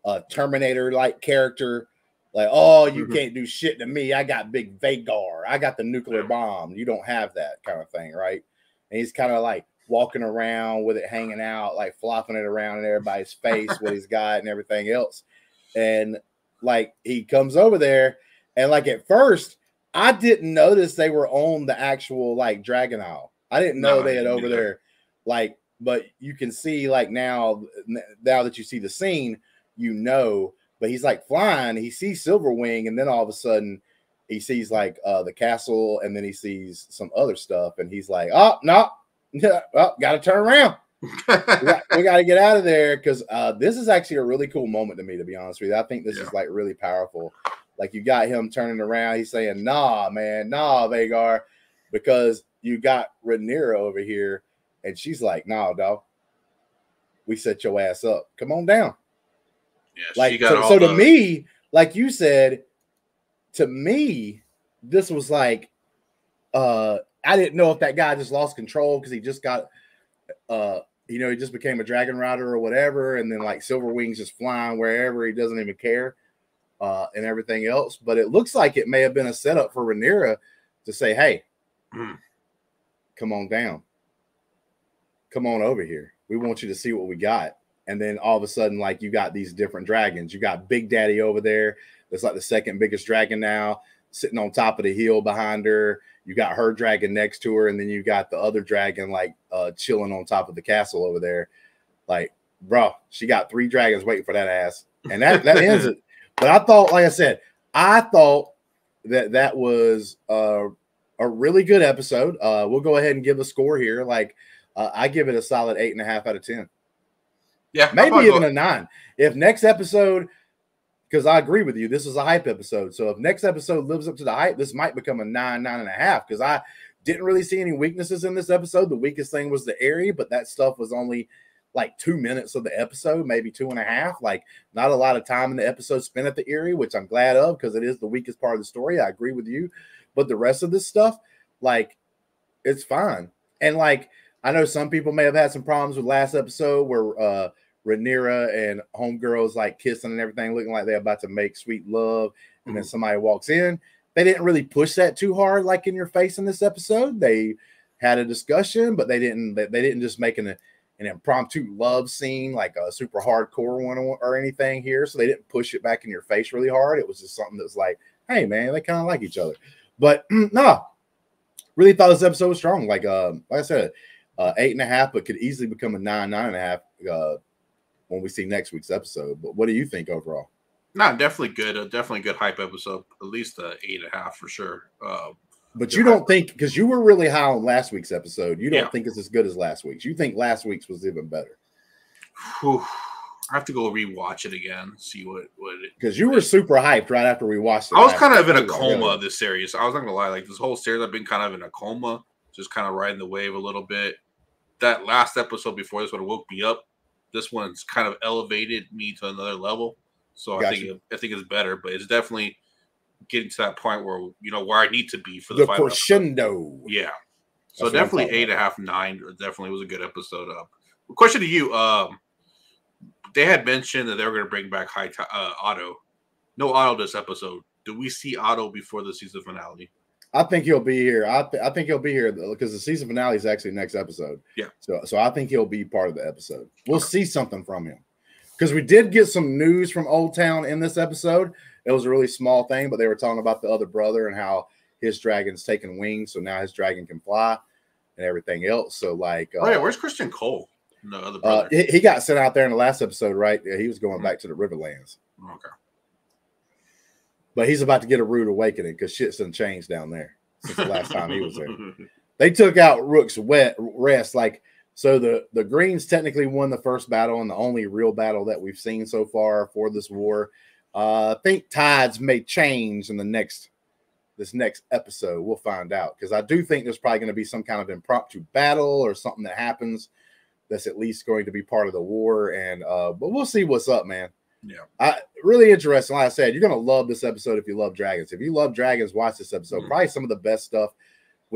a Terminator-like character. Like, oh, you can't do shit to me. I got Big Vagar. I got the nuclear bomb. You don't have that kind of thing, right? And he's kind of like walking around with it hanging out, like flopping it around in everybody's face, what he's got and everything else. And like he comes over there, and like at first, I didn't notice they were on the actual like Dragon Isle. I didn't know they had over there, like, but you can see like now that you see the scene, you know. But he's like flying, he sees Silverwing, and then all of a sudden he sees like the castle, and then he sees some other stuff, and he's like, oh no, well, gotta turn around. we got to get out of there, because this is actually a really cool moment to me, to be honest with you. I think this is like really powerful. Like you got him turning around, he's saying, nah, man, nah, Vagar, because you got Rhaenyra over here, and she's like, nah, dog, we set your ass up. Come on down. Yeah, like so to me, like you said, to me, this was like I didn't know if that guy just lost control because he just got you know, he just became a dragon rider or whatever, and then like Silverwing's just flying wherever, he doesn't even care, and everything else. But it looks like it may have been a setup for Rhaenyra to say, hey, come on down, come on over here, we want you to see what we got. And then all of a sudden, like, you got these different dragons. You got Big Daddy over there. That's like the second biggest dragon now, sitting on top of the hill behind her. You got her dragon next to her. And then you got the other dragon, like, chilling on top of the castle over there. Like, bro, she got 3 dragons waiting for that ass. And that ends it. But I thought, like I said, I thought that was a really good episode. We'll go ahead and give a score here. Like, I give it a solid 8.5 out of 10. Yeah, maybe even a 9. If next episode, because I agree with you, this is a hype episode. So if next episode lives up to the hype, this might become a 9, 9.5. Because I didn't really see any weaknesses in this episode. The weakest thing was the Aerie, but that stuff was only like 2 minutes of the episode, maybe 2.5. Like, not a lot of time in the episode spent at the Aerie, which I'm glad of, because it is the weakest part of the story. I agree with you. But the rest of this stuff, like, it's fine. And like, I know some people may have had some problems with last episode where Rhaenyra and homegirls like kissing and everything, looking like they're about to make sweet love, and then somebody walks in. They didn't really push that too hard, like in your face in this episode. They had a discussion, but they didn't just make an impromptu love scene, like a super hardcore one or anything here. So they didn't push it back in your face really hard. It was just something that was like, hey man, they kind of like each other. But no, really thought this episode was strong. Like I said, 8.5, but could easily become a 9, 9.5 when we see next week's episode. But what do you think overall? No, definitely good. Definitely good hype episode. At least 8.5 for sure. But you don't think, because you were really high on last week's episode, you don't think it's as good as last week's. You think last week's was even better. Whew. I have to go rewatch it again, see what it. Because you were super hyped right after we watched it. I was kind of in a coma of this series. I was not gonna lie, like this whole series, I've been kind of in a coma, just kind of riding the wave a little bit. That last episode before this one woke me up. This one's kind of elevated me to another level, so I think it's better. But it's definitely getting to that point where where I need to be for the final crescendo. Episode. Yeah, so definitely 8.5, 9. Definitely was a good episode. Question to you: they had mentioned that they were going to bring back Otto. No Otto this episode. Do we see Otto before the season finale? I think he'll be here. I think he'll be here because the season finale is actually next episode. Yeah. So I think he'll be part of the episode. We'll see something from him, because we did get some news from Old Town in this episode. It was a really small thing, but they were talking about the other brother and how his dragon's taking wings, so now his dragon can fly and everything else. So like, where's Christian Cole? No other brother. He got sent out there in the last episode, right? Yeah, he was going back to the Riverlands. Okay. But he's about to get a rude awakening because shit's done changed down there since the last time he was there. They took out Rook's rest. Like, so the Greens technically won the first battle and the only real battle that we've seen so far for this war. I think tides may change in this next episode. We'll find out, because I do think there's probably going to be some kind of impromptu battle or something that happens that's at least going to be part of the war. And but we'll see what's up, man. Yeah, really interesting. Like I said, you're gonna love this episode if you love dragons. If you love dragons, watch this episode. Probably some of the best stuff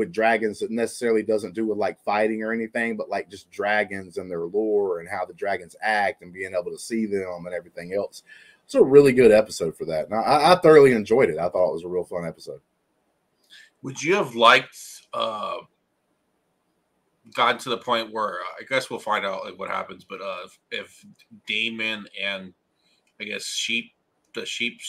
with dragons that necessarily doesn't do with like fighting or anything, but like just dragons and their lore and how the dragons act and being able to see them and everything else. It's a really good episode for that. And I thoroughly enjoyed it. I thought it was a real fun episode. Would you have liked gotten to the point where I guess we'll find out like what happens, but if Damon and I guess the sheep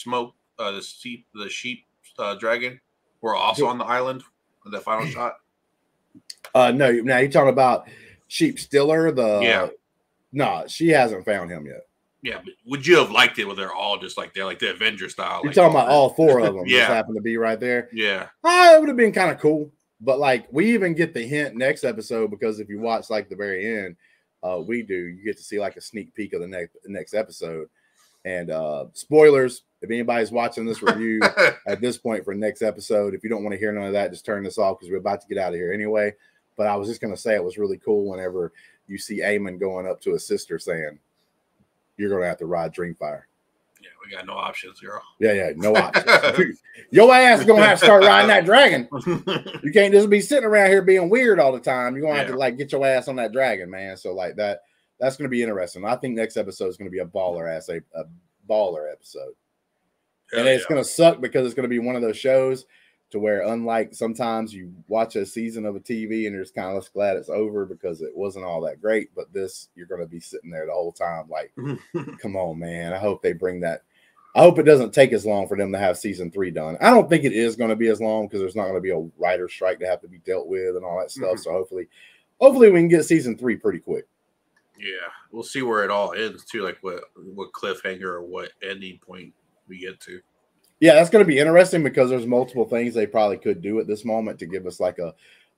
dragon were also on the island in the final shot? No, now you're talking about Sheep Stiller. Yeah. No, she hasn't found him yet. Yeah, but would you have liked it when they're all just like they're like the Avenger style? You're talking about all four of them. Yeah. Just happen to be right there. Yeah. It would have been kind of cool. But like we even get the hint next episode, because if you watch like the very end, you get to see like a sneak peek of the next episode. And spoilers, if anybody's watching this review at this point for next episode, if you don't want to hear none of that, just turn this off because we're about to get out of here anyway. But I was just going to say it was really cool whenever you see Eamon going up to his sister saying, "You're going to have to ride Dreamfire." Yeah, we got no options, girl. Yeah, no options. Your ass is going to have to start riding that dragon. You can't just be sitting around here being weird all the time. You're going to have to like get your ass on that dragon, man. So like that's going to be interesting. I think next episode is going to be a baller episode. And it's going to suck because it's going to be one of those shows to where, unlike sometimes you watch a season of a TV and you're just kind of glad it's over because it wasn't all that great. But this, you're going to be sitting there the whole time like, come on, man. I hope they bring that. I hope it doesn't take as long for them to have season 3 done. I don't think it is going to be as long because there's not going to be a writer's strike to have to be dealt with and all that stuff. So hopefully we can get season 3 pretty quick. Yeah, we'll see where it all ends too, like what cliffhanger or what ending point we get to. Yeah, that's going to be interesting because there's multiple things they probably could do at this moment to give us like a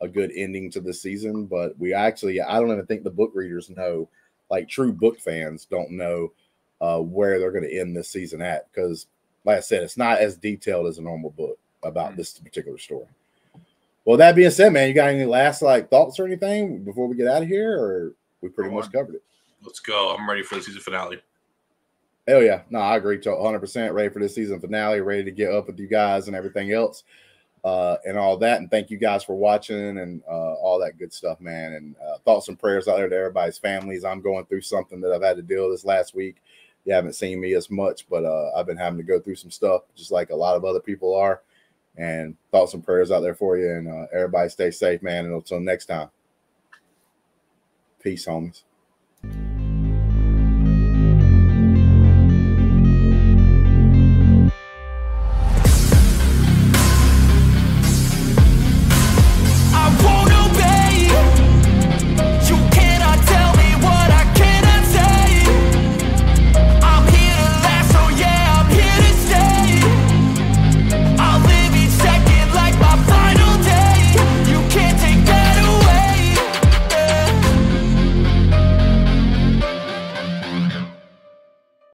good ending to the season. But I don't even think the book readers know, like true book fans don't know where they're going to end this season at. Because like I said, it's not as detailed as a normal book about this particular story. Well, that being said, man, you got any last like thoughts or anything before we get out of here, or we pretty much covered it? Let's go. I'm ready for the season finale. Hell yeah. No, I agree. 100% ready for this season finale, ready to get up with you guys and everything else and all that. And thank you guys for watching and all that good stuff, man. And thoughts and prayers out there to everybody's families. I'm going through something that I've had to deal with this last week. You haven't seen me as much, but I've been having to go through some stuff just like a lot of other people are. And thoughts and prayers out there for you. And everybody stay safe, man. And until next time. Peace, homies.